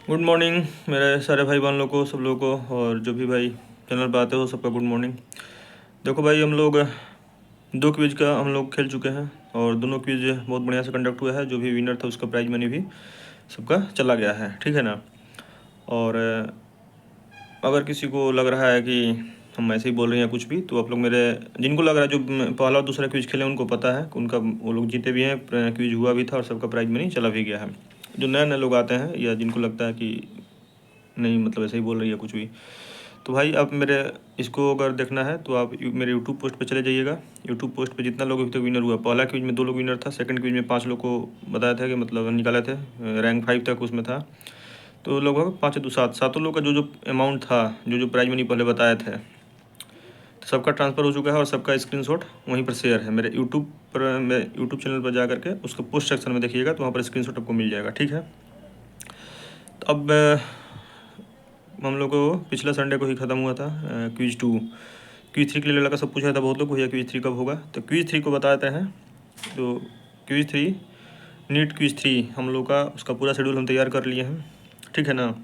Good morning मेरे सारे भाई बहन लोग को, सब लोगों को, और जो भी भाई चैनल पर आते हो सबका गुड मॉर्निंग। देखो भाई, हम लोग 2 क्विज का हम लोग खेल चुके हैं और दोनों क्विज बहुत बढ़िया से कंडक्ट हुआ है। जो भी विनर था उसका प्राइज मनी भी सबका चला गया है, ठीक है ना। और अगर किसी को लग रहा है कि हम ऐसे ही बोल रहे हैं कुछ भी, तो आप लोग मेरे, जिनको लग रहा है, जो पहला और दूसरा क्विज खेले उनको पता है कि उनका वो लोग जीते भी हैं, क्विज हुआ भी था और सबका प्राइज मनी चला भी गया है। जो नए नए लोग आते हैं या जिनको लगता है कि नहीं मतलब ऐसे ही बोल रही है कुछ भी, तो भाई आप मेरे इसको अगर देखना है तो आप मेरे यूट्यूब पोस्ट पे चले जाइएगा। यूट्यूब पोस्ट पे जितना लोग अभी तक विनर हुआ, पहला क्विज में 2 लोग विनर था, सेकंड क्विज में 5 लोग को बताया था कि मतलब निकाले थे, रैंक 5 तक उसमें था। तो लगभग 5 2 7 सातों लोग का जो जो अमाउंट था, जो जो प्राइज मनी पहले बताए थे, तो सबका ट्रांसफ़र हो चुका है और सबका स्क्रीनशॉट वहीं पर शेयर है मेरे यूट्यूब पर। मैं यूट्यूब चैनल पर जा करके उसको पोस्ट सेक्शन में देखिएगा, तो वहाँ पर स्क्रीनशॉट आपको मिल जाएगा, ठीक है। तो अब हम लोग को पिछला संडे को ही ख़त्म हुआ था क्विज 2। क्विज 3 के लिए लड़का सब पूछा था बहुत लोग, भैया क्विज 3 कब होगा। तो क्विज 3 को बताते हैं। तो क्विज 3 नीट क्विज 3 हम लोग का उसका पूरा शेड्यूल हम तैयार कर लिए हैं, ठीक है ना।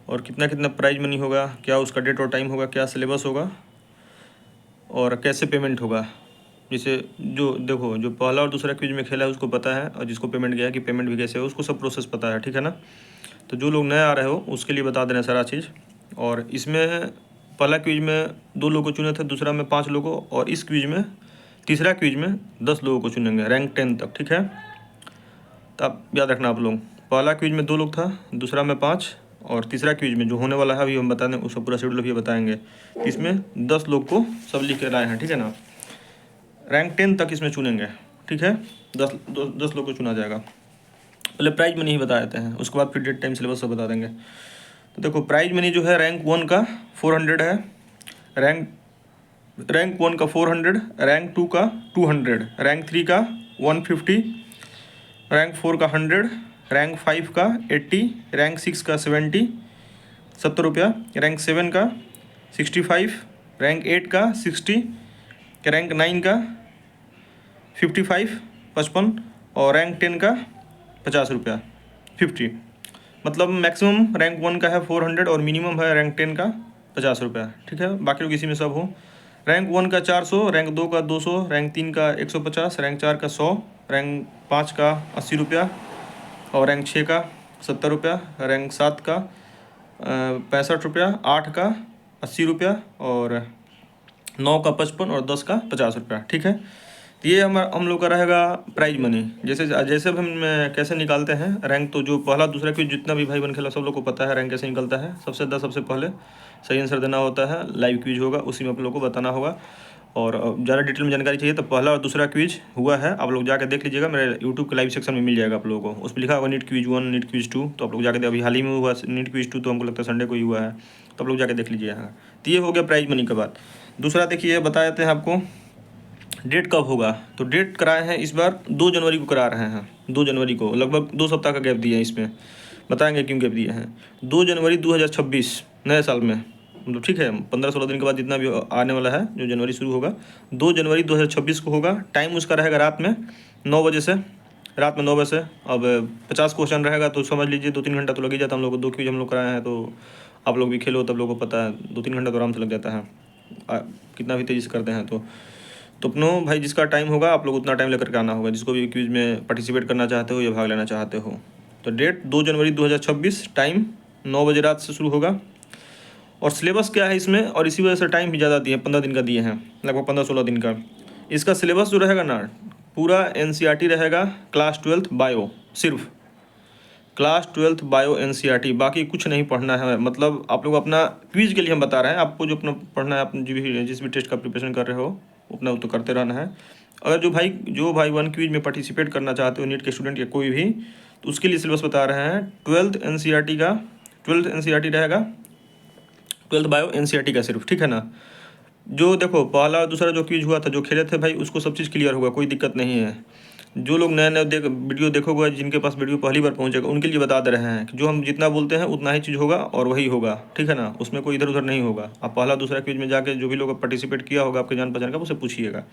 और कितना कितना प्राइज मनी होगा, क्या उसका डेट और टाइम होगा, क्या सिलेबस होगा और कैसे पेमेंट होगा। जैसे जो देखो, जो पहला और दूसरा क्विज में खेला है उसको पता है, और जिसको पेमेंट गया है कि पेमेंट भी कैसे है उसको सब प्रोसेस पता है, ठीक है ना। तो जो लोग नए आ रहे हो उसके लिए बता देना सारा चीज़। और इसमें पहला क्विज में 2 लोगों को चुने थे, दूसरा में 5 लोगों, और इस क्विज में तीसरा क्विज में 10 लोगों को चुनेंगे रैंक 10 तक, ठीक है। तो आप याद रखना आप लोग, पहला क्विज में 2 लोग था, दूसरा में 5, और तीसरा क्विज में जो होने वाला है अभी हम बताने, उसका पूरा शेड्यूल अभी बताएंगे। इसमें 10 लोग को सब लिख कर लाए हैं, ठीक है ना। रैंक 10 तक इसमें चुनेंगे, ठीक है। 10 लोग को चुना जाएगा। पहले प्राइज मनी ही बता देते हैं, उसके बाद फिर डेट टाइम सिलेबस सब बता देंगे। तो देखो, प्राइज मनी जो है रैंक 1 का 400 है, रैंक 1 का 400, रैंक 2 का 200, रैंक 3 का 150, रैंक 4 का 100, रैंक 5 का 80, रैंक 6 का 70 रुपया, रैंक 7 का 65, रैंक 8 का 60, रैंक 9 का 55 55, और रैंक 10 का 50 रुपया 50। मतलब मैक्सिमम रैंक 1 का है 400 और मिनिमम है रैंक 10 का 50 रुपया, ठीक है। बाकी लोग इसी में सब हो। रैंक 1 का 400, रैंक 2 का 200, रैंक 3 का 150, रैंक 4 का 100, रैंक 5 का 80 रुपया, और रैंक 6 का 70 रुपया, रैंक 7 का 65 रुपया, 8 का 80 रुपया, और 9 का 55, और 10 का 50 रुपया, ठीक है। तो ये हम लोग का रहेगा प्राइज मनी। जैसे जैसे हम कैसे निकालते हैं रैंक, तो जो पहला दूसरा क्विज जितना भी भाई बन खेला सब लोग को पता है रैंक कैसे निकलता है। सबसे पहले सही आंसर देना होता है, लाइव क्विज होगा उसी में आप लोग को बताना होगा। और ज़्यादा डिटेल में जानकारी चाहिए तो पहला और दूसरा क्विज हुआ है, आप लोग जाकर देख लीजिएगा, मेरे यूट्यूब के लाइव सेक्शन में मिल जाएगा आप लोगों को। उसमें लिखा होगा नीट क्विज 1, नीट क्विज 2, तो आप लोग जाकर, अभी हाल ही में हुआ नीट क्विज 2, तो हमको लगता है संडे को ही हुआ है, तो आप लोग जाकर देख लीजिए। हाँ, तो ये हो गया प्राइज मनी के बाद। दूसरा देखिए, बता देते हैं आपको डेट कब होगा। तो डेट कराए हैं इस बार 2 जनवरी को करा रहे हैं, 2 जनवरी को, लगभग 2 सप्ताह का गैप दिया है इसमें, बताएंगे क्यों गैप दिए हैं। 2 जनवरी 2026 नए साल में, मतलब ठीक है, 15-16 दिन के बाद जितना भी आने वाला है, जो जनवरी शुरू होगा 2 जनवरी 2026 को होगा। टाइम उसका रहेगा रात में 9 बजे से, रात में 9 बजे से। अब 50 क्वेश्चन रहेगा तो समझ लीजिए 2-3 घंटा तो लग ही जाता है। हम लोग को 2 क्विज हम लोग कराए हैं, तो आप लोग भी खेलो तब लोगों को पता है 2-3 घंटा तो आराम से लग जाता है, कितना भी तेज़ी से करते हैं। तो अपनों भाई जिसका टाइम होगा आप लोग उतना टाइम लेकर के आना होगा, जिसको भी क्विज में पार्टिसिपेट करना चाहते हो या भाग लेना चाहते हो। तो डेट 2 जनवरी 2026, टाइम 9 बजे रात से शुरू होगा। और सिलेबस क्या है इसमें, और इसी वजह से टाइम भी ज़्यादा दिए, 15 दिन का दिए हैं, लगभग 15-16 दिन का। इसका सिलेबस जो रहेगा ना, पूरा NCERT रहेगा, क्लास 12 बायो, सिर्फ क्लास 12 बायो NCERT, बाकी कुछ नहीं पढ़ना है। मतलब आप लोग अपना क्विज के लिए हम बता रहे हैं आपको, जो अपना पढ़ना है, आप जिस भी टेस्ट का प्रिपरेशन कर रहे हो उतना तो करते रहना है। अगर जो भाई 1 क्विज में पार्टिसिपेट करना चाहते हो, नीट के स्टूडेंट या कोई भी, तो उसके लिए सिलेबस बता रहे हैं। 12th NCERT का, 12th NCERT रहेगा, 12th बायो NCERT का सिर्फ, ठीक है ना। जो देखो पहला और दूसरा जो क्विज हुआ था, जो खेले थे भाई, उसको सब चीज़ क्लियर होगा, कोई दिक्कत नहीं है। जो लोग नए नए वीडियो देखोगे, जिनके पास वीडियो पहली बार पहुंचेगा, उनके लिए बता दे रहे हैं कि जो हम जितना बोलते हैं उतना ही चीज़ होगा और वही होगा, ठीक है ना। उसमें कोई इधर उधर नहीं होगा। आप पहला दूसरा क्विज में जाके जो भी लोग पार्टिसिपेट किया होगा आपके जान पहचान का, उससे पूछिएगा,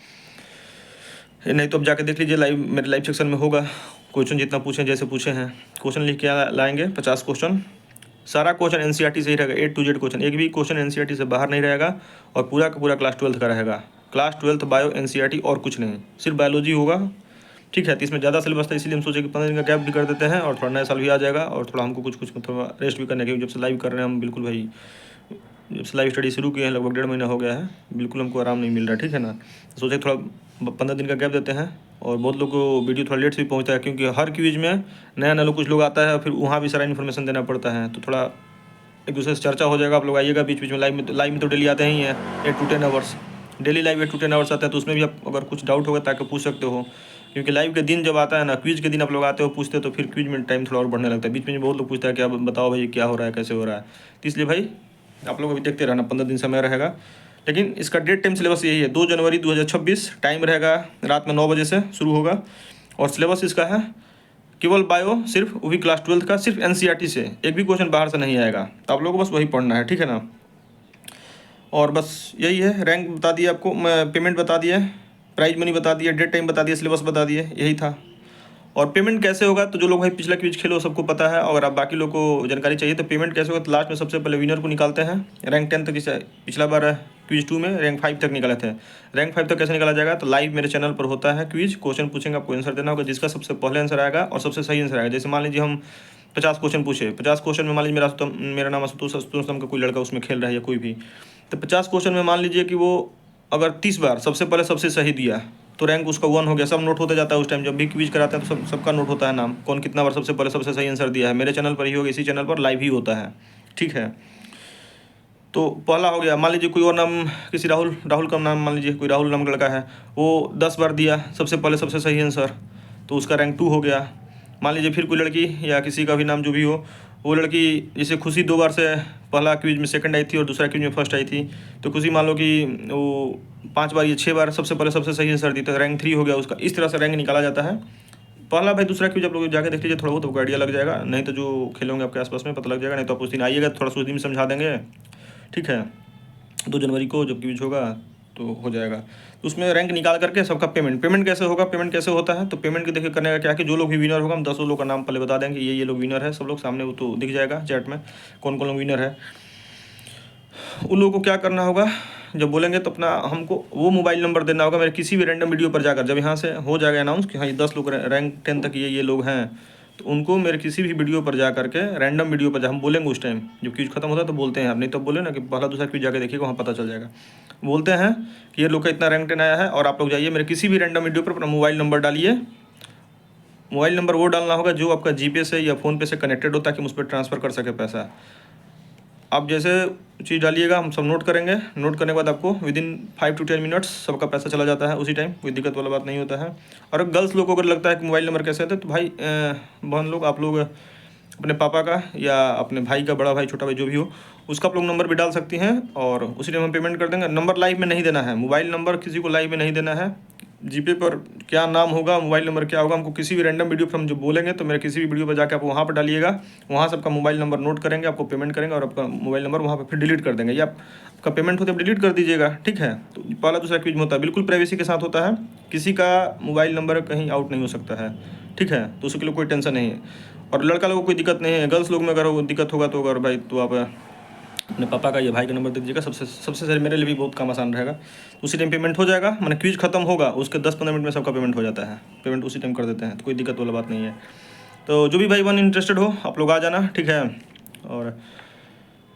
नहीं तो अब जाके देख लीजिए, लाइव मेरे लाइव सेक्शन में होगा, क्वेश्चन जितना पूछे जैसे पूछे हैं क्वेश्चन लिख के लाएंगे 50 क्वेश्चन। सारा क्वेश्चन एनसीईआरटी से ही रहेगा, A to Z क्वेश्चन, एक भी क्वेश्चन एनसीईआरटी से बाहर नहीं रहेगा और पूरा का पूरा क्लास 12th का रहेगा। क्लास 12th बायो एनसीईआरटी और कुछ नहीं, सिर्फ बायोलॉजी होगा। ठीक है, तो इसमें ज़्यादा सिलेबस था इसीलिए हम सोचे कि 15 दिन का गैप भी कर देते हैं और थोड़ा नया साल भी आ जाएगा और थोड़ा हमको कुछ थोड़ा रेस्ट भी करने के, जब से लाइव कर रहे हैं हम बिल्कुल भाई, जब से लाइव स्टडी शुरू किए हैं लगभग 1.5 महीना हो गया है, बिल्कुल हमको आराम नहीं मिल रहा। ठीक है ना, सोचे थोड़ा 15 दिन का गैप देते हैं। और बहुत लोग को वीडियो थोड़ा लेट से भी पहुंचता है क्योंकि हर क्विज में नया नया लोग कुछ लोग आता है, फिर वहाँ भी सारा इन्फॉर्मेशन देना पड़ता है, तो थोड़ा एक दूसरे से चर्चा हो जाएगा। आप लोग आइएगा बीच बीच में, लाइव में तो डेली आते ही हैं 8 to 10 hours, daily live 8 to 10 hours आता है, तो उसमें भी आप अगर कुछ डाउट होगा ताकि पूछ सकते हो। क्योंकि लाइव के दिन जब आता है ना, क्विज के दिन आप लोग आते हो पूछते हो, तो फिर क्विज में टाइम थोड़ा और बढ़ने लगता है। बीच में बहुत लोग पूछता है कि आप बताओ भाई क्या हो रहा है, कैसे हो रहा है, तो इसलिए भाई आप लोग अभी देखते रहना, 15 दिन समय रहेगा। लेकिन इसका डेट टाइम सिलेबस यही है, 2 जनवरी 2026, टाइम रहेगा रात में 9 बजे से शुरू होगा। और सिलेबस इसका है केवल बायो, सिर्फ वो भी क्लास 12th का, सिर्फ एनसीईआरटी से, एक भी क्वेश्चन बाहर से नहीं आएगा, तो आप लोगों को बस वही पढ़ना है। ठीक है ना, और बस यही है। रैंक बता दिया आपको, पेमेंट बता दिया, प्राइज मनी बता दिया, डेट टाइम बता दिया, सिलेबस बता दिए, यही था। और पेमेंट कैसे होगा, तो जो लोग भाई पिछला क्विज खेलो सबको पता है, और अब बाकी लोग को जानकारी चाहिए तो पेमेंट कैसे होगा, तो लास्ट में सबसे पहले विनर को निकालते हैं। रैंक 10 तक, पिछला बार क्विज 2 में रैंक 5 तक निकाले थे। रैंक 5 तक कैसे निकाला जाएगा, तो लाइव मेरे चैनल पर होता है क्विज, क्वेश्चन पूछेंगे, आपको आंसर देना होगा, जिसका सबसे पहले आंसर आएगा और सबसे सही आंसर आएगा। जैसे मान लीजिए हम 50 क्वेश्चन पूछे, 50 क्वेश्चन में मान लीजिए मेरा नाम आशुतोष का कोई लड़का उसमें खेल रहा है या कोई भी, तो 50 क्वेश्चन में मान लीजिए कि वो अगर 30 बार सबसे पहले सबसे सही दिया तो रैंक उसका 1 हो गया। सब नोट होते जाता है उस टाइम जब भी क्विज कराते हैं, तो सबका नोट होता है नाम, कौन कितना बार सबसे पहले सबसे सही आंसर दिया है। मेरे चैनल पर ही होगा, इसी चैनल पर लाइव ही होता है। ठीक है, तो पहला हो गया। मान लीजिए कोई और नाम, किसी राहुल का नाम, मान लीजिए कोई राहुल नाम का लड़का है, वो 10 बार दिया सबसे पहले सबसे सही आंसर, तो उसका रैंक 2 हो गया। मान लीजिए फिर कोई लड़की या किसी का भी नाम जो भी हो, वो लड़की जैसे खुशी 2 बार से पहला क्विज में सेकंड आई थी और दूसरा क्विज में फर्स्ट आई थी, तो खुशी मान लो कि वो 5 बार या 6 बार सबसे पहले सबसे सही आंसर दी, तो रैंक 3 हो गया उसका। इस तरह से रैंक निकाला जाता है। पहला भाई दूसरा क्विज आप लोग जाके देख लीजिए, थोड़ा बहुत आपको आइडिया लग जाएगा, नहीं तो जो खेले होंगे आपके आसपास में पता लग जाएगा, नहीं तो आप उस दिन आइएगा थोड़ा सा उस दिन समझा देंगे। ठीक है, 2 जनवरी को जब क्विज होगा तो हो जाएगा। तो उसमें रैंक निकाल करके सबका पेमेंट कैसे होगा, पेमेंट कैसे होता है, तो पेमेंट के देखिए करने का क्या कि जो लोग भी विनर होगा हम 10 लोग का नाम पहले बता देंगे, ये लोग विनर है, सब लोग सामने वो तो दिख जाएगा चैट में कौन कौन लोग विनर है। उन लोगों को क्या करना होगा, जब बोलेंगे तो अपना हमको वो मोबाइल नंबर देना होगा मेरे किसी भी रैंडम वीडियो पर जाकर। जब यहाँ से हो जाएगा अनाउंस कि हाँ ये 10 लोग रैंक 10 तक ये लोग हैं, तो उनको मेरे किसी भी वीडियो पर जा करके, रैंडम वीडियो पर हम बोलेंगे उस टाइम जब क्विज खत्म होता है तो बोलते हैं, आप नहीं तो बोले ना कि पहला दूसरा क्विज जाके देखिएगा, वहाँ पता चल जाएगा। बोलते हैं कि ये लोग का इतना रैंक 10 आया है, और आप लोग जाइए मेरे किसी भी रैंडम वीडियो पर अपना मोबाइल नंबर डालिए। मोबाइल नंबर वो डालना होगा जो आपका जीपे से या फ़ोन पे से कनेक्टेड हो, ताकि हम उस पर ट्रांसफ़र कर सके पैसा। आप जैसे चीज़ डालिएगा हम सब नोट करेंगे, नोट करने के बाद आपको विदिन 5 to 10 मिनट्स सबका पैसा चला जाता है उसी टाइम, कोई दिक्कत वाला बात नहीं होता है। और गर्ल्स लोग को अगर लगता है कि मोबाइल नंबर कैसे आते हैं, तो भाई बहन लोग, आप लोग अपने पापा का या अपने भाई का, बड़ा भाई छोटा भाई जो भी हो, उसका आप लोग नंबर भी डाल सकती हैं और उसी टाइम हम पेमेंट कर देंगे। नंबर लाइव में नहीं देना है, मोबाइल नंबर किसी को लाइव में नहीं देना है। जीपे पर क्या नाम होगा, मोबाइल नंबर क्या होगा, हमको किसी भी रैंडम वीडियो पर हम जो बोलेंगे तो मेरे किसी भी वीडियो पर जाकर आप वहाँ पर डालिएगा, वहाँ से आपका मोबाइल नंबर नोट करेंगे, आपको पेमेंट करेंगे और आपका मोबाइल नंबर वहाँ पर फिर डिलीट कर देंगे, या आपका पेमेंट होते डिलीट कर दीजिएगा। ठीक है, तो पहला दूसरा क्विज में होता है, बिल्कुल प्राइवेसी के साथ होता है, किसी का मोबाइल नंबर कहीं आउट नहीं हो सकता है। ठीक है, तो उसके लिए कोई टेंशन नहीं है। और लड़का लोगों को कोई दिक्कत नहीं है, गर्ल्स लोग में अगर दिक्कत होगा तो अगर भाई तो आप अपने पापा का या भाई का नंबर दे दीजिएगा, सबसे सही, मेरे लिए भी बहुत काम आसान रहेगा। उसी टाइम पेमेंट हो जाएगा, मैंने क्विज खत्म होगा उसके 10-15 मिनट में सबका पेमेंट हो जाता है, पेमेंट उसी टाइम कर देते हैं, तो कोई दिक्कत वाला बात नहीं है। तो जो भी भाई बहन इंटरेस्टेड हो आप लोग आ जाना। ठीक है, और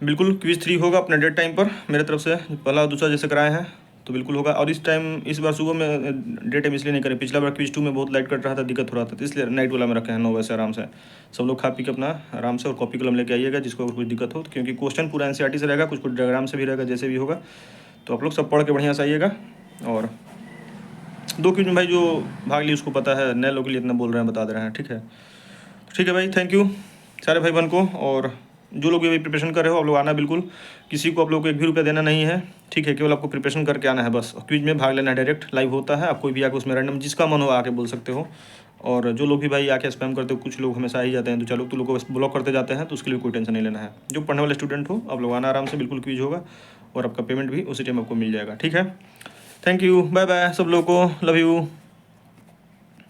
बिल्कुल क्विज 3 होगा अपने डेट टाइम पर, मेरे तरफ से पहला दूसरा जैसे कराए हैं तो बिल्कुल होगा। और इस बार सुबह में डे टाइम इसलिए नहीं करें, पिछला बार क्विज 2 में बहुत लाइट कट रहा था, दिक्कत हो रहा था, तो इसलिए नाइट वाला में रखे हैं 9 बजे से आराम से। सब लोग खा पी के अपना आराम से और कॉपी कलम लेके आइएगा जिसको कुछ दिक्कत हो, क्योंकि क्वेश्चन पूरा एनसीईआरटी से रहेगा, कुछ डायग्राम से भी रहेगा, जैसे भी होगा, तो आप लोग सब पढ़ के बढ़िया से आइएगा। और 2 क्विज में भाई जो भाग ली उसको पता है, नए लोगों के लिए इतना बोल रहे हैं, बता दे रहे हैं। ठीक है भाई, थैंक यू सारे भाई बहन को। और जो लोग ये प्रिपरेशन कर रहे हो आप लोग आना बिल्कुल, किसी को आप लोग को 1 भी रुपया देना नहीं है। ठीक है, केवल आपको प्रिपरेशन करके आना है बस, क्विज में भाग लेना है, डायरेक्ट लाइव होता है, आप कोई भी आके उसमें रैंडम जिसका मन हो आके बोल सकते हो। और जो लोग भी भाई आके स्पैम करते हो, कुछ लोग हमेशा आ ही जाते हैं, 2-4 लोग तो लोगों को ब्लॉक करते जाते हैं, तो उसके लिए कोई टेंशन नहीं लेना है। जो पढ़ने वाले स्टूडेंट हो आप लोग आना आराम से, बिल्कुल क्विज होगा और आपका पेमेंट भी उसी टाइम आपको मिल जाएगा। ठीक है, थैंक यू, बाय बाय सब लोगों को, लव यू।